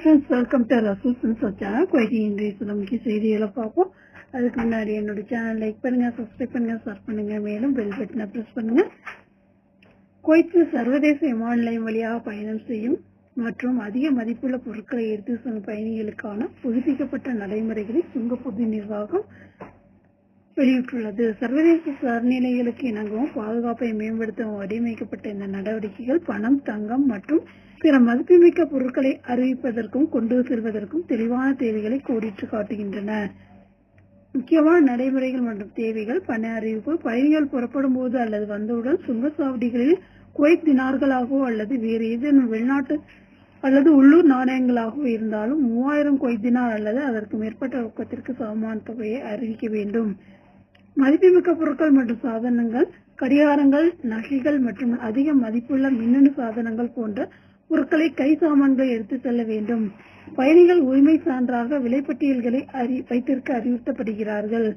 friends, welcome to Rasul Films channel. Kuwaiti இன்றைய முக்கிய செய்திகளை பார்ப்போம். அதுக்கு முன்னாடி என்னோட சேனல் லைக் பண்ணுங்க, சப்ஸ்கிரைப் பண்ணுங்க, ஷேர் பண்ணுங்க, மேலும் பெல் பட்டனை பிரஸ் பண்ணுங்க. குவைத்தில் சர்வதேச விமான நிலையம் வழியாக பயணம் செய்யும் மற்றும் அதிக மதிப்புள்ள பொருட்களை எடுத்து செல்லும் பயணிகளுக்கான புதுப்பிக்கப்பட்ட நடைமுறைகளை சுங்கப்பொது நிர்வாகம் வெளியிட்டுள்ளது. சர்வதேச சரநிலைகளுக்கு இணங்கவும் பாதுகாப்பை மேம்படுத்தவும் வடிவமைக்கப்பட்ட இந்த நடவடிக்கைகள் பணம், தங்கம் மற்றும் பிற மதிப்புமிக்க பொருட்களை அறிவிப்பதற்கும் கொண்டு செல்வதற்கும் தெளிவான தேவைகளை கோடிட்டு காட்டுகின்றன. முக்கியமான நடைமுறைகள் மற்றும் தேவைகள்: பண அறிவிப்பு. பயணிகள் புறப்படும் போது அல்லது வந்தவுடன் சுங்கச்சாவடிகளில் குவைத் தினார்களாகவோ அல்லது வேறு ஏதேனும் வெளிநாட்டு அல்லது உள்ளூர் நாணயங்களாகவோ இருந்தாலும் 3000 குவைத் தினார் அல்லது அதற்கு மேற்பட்ட ரொக்கத்திற்கு சமமான தொகையை அறிவிக்க வேண்டும். மதிப்புமிக்க பொருட்கள் மற்றும் சாதனங்கள், கடிகாரங்கள், நகைகள் மற்றும் அதிக மதிப்புள்ள மின்னணு சாதனங்கள் போன்ற பொருட்களை கை சாமான்களை எடுத்து செல்ல வேண்டும். பயணிகள் உரிமை சான்றாக விலைப்பட்டியல்களை வைத்திருக்க அறிவுறுத்தப்படுகிறார்கள்.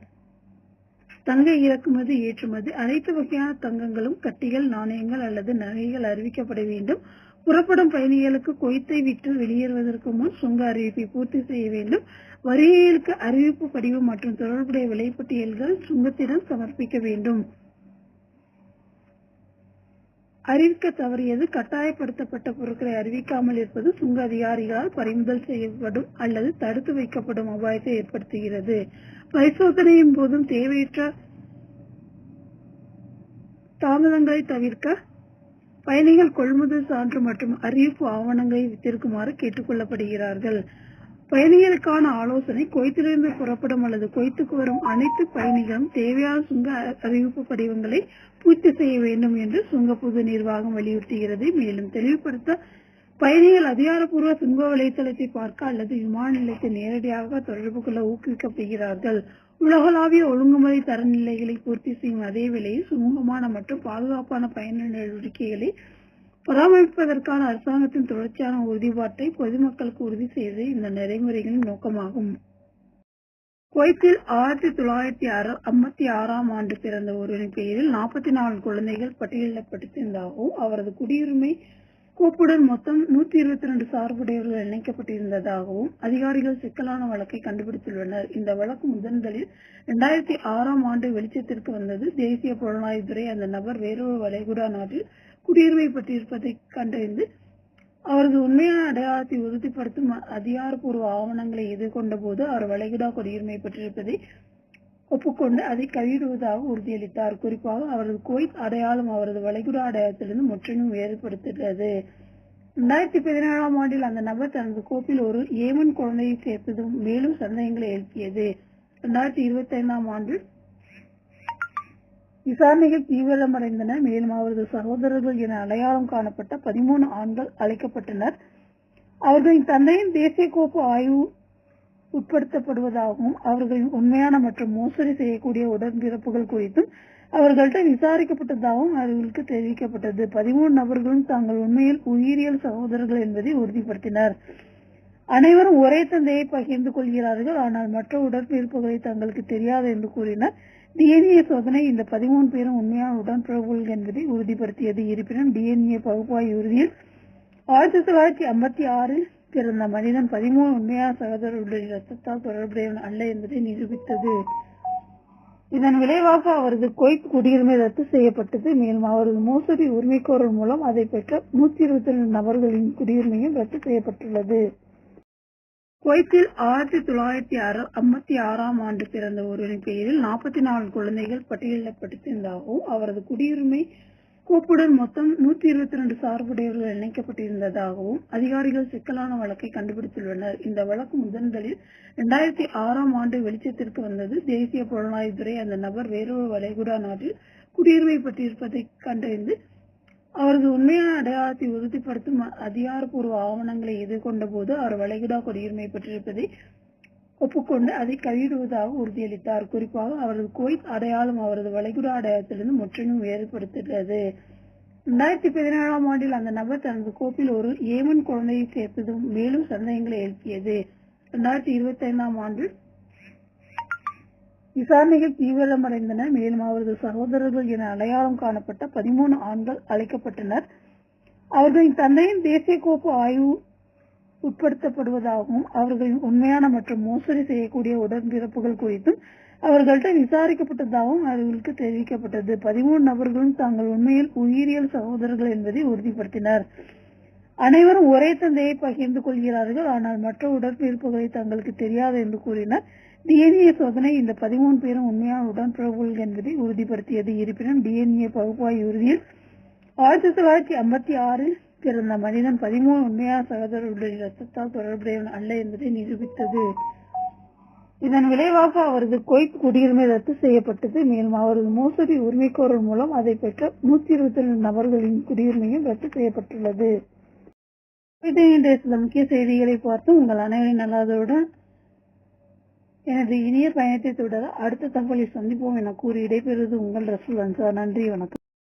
தங்க இறக்குமதி, ஏற்றுமதி. அனைத்து வகையான தங்கங்களும், கட்டிகள், நாணயங்கள் அல்லது நகைகள் அறிவிக்கப்பட வேண்டும். புறப்படும் பயணிகளுக்கு குவைத்தை விட்டு வெளியேறுவதற்கு முன் சுங்க அறிவிப்பை பூர்த்தி செய்ய வேண்டும். வருகைகளுக்கு அறிவிப்பு படிவம் மற்றும் தொடர்புடைய விலைப்பட்டியல்கள் சுங்கத்திடம் சமர்ப்பிக்க வேண்டும். அறிவிக்க தவறியது: கட்டாயப்படுத்தப்பட்ட பொருட்களை அறிவிக்காமல் இருப்பது சுங்க அதிகாரிகளால் பறிமுதல் செய்யப்படும் அல்லது தடுத்து வைக்கப்படும் அபாயத்தை ஏற்படுத்துகிறது. பரிசோதனையின் போதும் தேவையற்ற தாமதங்களை தவிர்க்க பயணிகள் கொள்முதல் சான்று மற்றும் அறிவிப்பு ஆவணங்களை வைத்திருக்குமாறு கேட்டுக் கொள்ளப்படுகிறார்கள். பயணிகளுக்கான ஆலோசனை: குவைத்திலிருந்து புறப்படும் அல்லது குவைத்துக்கு வரும் அனைத்து பயணிகளும் தேவையான சுங்க அறிவிப்பு படிவங்களை பூர்த்தி செய்ய வேண்டும் என்று சுங்கப்பொது நிர்வாகம் வலியுறுத்துகிறது. மேலும் தெளிவுபடுத்த பயணிகள் அதிகாரப்பூர்வ சுங்க வலைத்தளத்தை பார்க்க அல்லது விமான நிலையத்தை நேரடியாக தொடர்பு கொள்ள ஊக்குவிக்கப்படுகிறார்கள். உலகளாவிய ஒழுங்குமுறை தரநிலைகளை பூர்த்தி செய்யும் அதே வேளையில் சுமூகமான மற்றும் பாதுகாப்பான பயண நடவடிக்கைகளை பராமரிப்பதற்கான அரசாங்கத்தின் தொடர்ச்சியான உறுதிப்பாட்டை பொதுமக்களுக்கு உறுதி செய்வது இந்த நடைமுறைகளின் நோக்கமாகும். குவைத்தில் 1956ஆம் ஆண்டு பிறந்த ஒருவரின் பெயரில் 44 குழந்தைகள் பட்டியலிடப்பட்டிருந்ததாகவும் அவரது குடியுரிமை கோப்புடன் மொத்தம் 122 சார்புடையவர்கள் இணைக்கப்பட்டிருந்ததாகவும் அதிகாரிகள் சிக்கலான வழக்கை கண்டுபிடித்துள்ளனர். இந்த வழக்கு முதன்முதலில் 2006ஆம் ஆண்டு வெளிச்சத்திற்கு வந்தது. தேசிய புலனாய்வுத்துறை அந்த நபர் வேறொரு வளைகுடா நாட்டில் குடியுரிமை பெற்றிருப்பதை கண்டறிந்து அவரது உண்மையான அடையாளத்தை உறுதிப்படுத்தும் அதிகாரப்பூர்வ ஆவணங்களை எதிர்கொண்ட போது அவர் வளைகுடா குடியுரிமை பெற்றிருப்பதை ஒப்புக்கொண்டு அதை கைவிடுவதாக உறுதியளித்தார். குறிப்பாக அவரது குவைத் அடையாளம் அவரது வளைகுடா அடையாளத்திலிருந்து முற்றிலும் வேறுபடுத்துகிறது. 2017ஆம் ஆண்டில் அந்த நபர் தனது கோப்பில் ஒரு ஏமன் குழந்தையை சேர்த்தது மேலும் சந்தேகங்களை எழுப்பியது. 2025ஆம் ஆண்டில் விசாரணைகள் தீவிரமடைந்தன. மேலும் அவரது சகோதரர்கள் என அடையாளம் காணப்பட்ட 13 ஆண்கள் அழைக்கப்பட்டனர். அவர்களின் தந்தையின் தேசிய கோப்பு ஆய்வு உட்படுத்தப்படுவதாகவும் அவர்களின் உண்மையான மற்றும் மோசடி செய்யக்கூடிய உடன்பிறப்புகள் குறித்தும் அவர்கள்ட்ட விசாரிக்கப்பட்டதாகவும் அவர்களுக்கு தெரிவிக்கப்பட்டது. 13 நபர்களும் தாங்கள் உண்மையில் உயிரியல் சகோதரர்கள் என்பதை உறுதிப்படுத்தினர். அனைவரும் ஒரே தந்தையை பகிர்ந்து கொள்கிறார்கள், ஆனால் மற்ற உடன்பிறப்புகளை தங்களுக்கு தெரியாது என்று கூறினர். டிஎன்ஏ சோதனை இந்த 13 பேரும் உண்மையான உடன்பிறப்புகள் என்பதை உறுதிப்படுத்தியது. இருப்பினும் டிஎன்ஏ பகுப்பாய்வு இறுதியில் 1956இல் பிறந்த மனிதன் 13 உண்மையான சகோதரர்களுடைய இரத்தத்தால் தொடர்புடையவன் அல்ல என்பதை நிரூபித்தது. இதன் விளைவாக அவரது குவைத் குடியுரிமை ரத்து செய்யப்பட்டது. மேலும் அவரது மோசடி உரிமைக்கோரல் மூலம் அதை பெற்ற 122 நபர்களின் குடியுரிமையும் ரத்து செய்யப்பட்டுள்ளது. குவைத்தில் 1956ஆம் ஆண்டு பிறந்த ஒருவரின் பெயரில் 44 குழந்தைகள் பட்டியலிடப்பட்டிருந்ததாகவும் அவரது குடியுரிமை கோப்புடன் மொத்தம் 122 சார்புடையவர்கள் இணைக்கப்பட்டிருந்ததாகவும் அதிகாரிகள் சிக்கலான வழக்கை கண்டுபிடித்துள்ளனர். இந்த வழக்கு முதன்முதலில் 2006ஆம் ஆண்டு வெளிச்சத்திற்கு வந்தது. தேசிய புலனாய்வுத்துறை அந்த நபர் வேறொரு வளைகுடா நாட்டில் குடியுரிமை பெற்றிருப்பதை கண்டறிந்து அவரது உண்மையான அடையாளத்தை உறுதிப்படுத்தும் அதிகாரப்பூர்வ ஆவணங்களை எதிர்கொண்ட போது அவர் வளைகுடா குடியுரிமை பெற்றிருப்பதை ஒப்புக்கொண்டு அதை கைவிடுவதாக உறுதியளித்தார். குறிப்பாக அவரது குவைத் அடையாளம் அவரது வளைகுடா அடையாளத்திலிருந்து முற்றிலும் வேறுபடுத்துகிறது. 2017ஆம் ஆண்டில் அந்த நபர் தனது கோப்பில் ஒரு ஏமன் குழந்தையை சேர்த்தது மேலும் சந்தேகங்களை எழுப்பியது. 2025ஆம் ஆண்டில் விசாரணைகள் தீவிரமடைந்தன. மேலும் அவரது சகோதரர்கள் என அடையாளம் காணப்பட்ட 13 ஆண்கள் அழைக்கப்பட்டனர். அவர்களின் தந்தையின் தேசிய கோப்பு ஆய்வு உட்படுத்தப்படுவதாகவும் அவர்களின் உண்மையான மற்றும் மோசடி செய்யக்கூடிய உடன்பிறப்புகள் குறித்தும் அவர்கள்ட்ட விசாரிக்கப்பட்டதாகவும் அவர்களுக்கு தெரிவிக்கப்பட்டது. 13 நபர்களும் தாங்கள் உண்மையில் உயிரியல் சகோதரர்கள் என்பதை உறுதிப்படுத்தினர். அனைவரும் ஒரே தந்தையை பகிர்ந்து கொள்கிறார்கள், ஆனால் மற்ற உடன்பிறப்புகளை தங்களுக்கு தெரியாது என்று கூறினர். டிஎன்ஏ சோதனை இந்த 13 பேரும் உண்மையான உடன்பிறப்புகள் என்பதை உறுதிப்படுத்தியது. இருப்பினும் டிஎன்ஏ பகுப்பாய்வு இறுதியில் 1956 பிறந்த மனிதன் 13 உண்மையான சகோதரர்களுடைய இரத்தத்தால் தொடர்புடையவன் அல்ல என்பதை நிரூபித்தது. இதன் விளைவாக அவரது குவைத் குடியுரிமை ரத்து செய்யப்பட்டது. மேலும் அவரது மோசடி உரிமைக்கோரல் மூலம் அதை பெற்ற 122 நபர்களின் குடியுரிமையும் ரத்து செய்யப்பட்டுள்ளது. இன்றைய சில முக்கிய செய்திகளை பார்த்து உங்கள் அனைவரின் நல்லாதவுடன் எனது இனிய பயணத்தை தொடர அடுத்த தகவலை சந்திப்போம் என கூறி இடைபெறுவது உங்கள் ரசூல் அன்சார். நன்றி, வணக்கம்.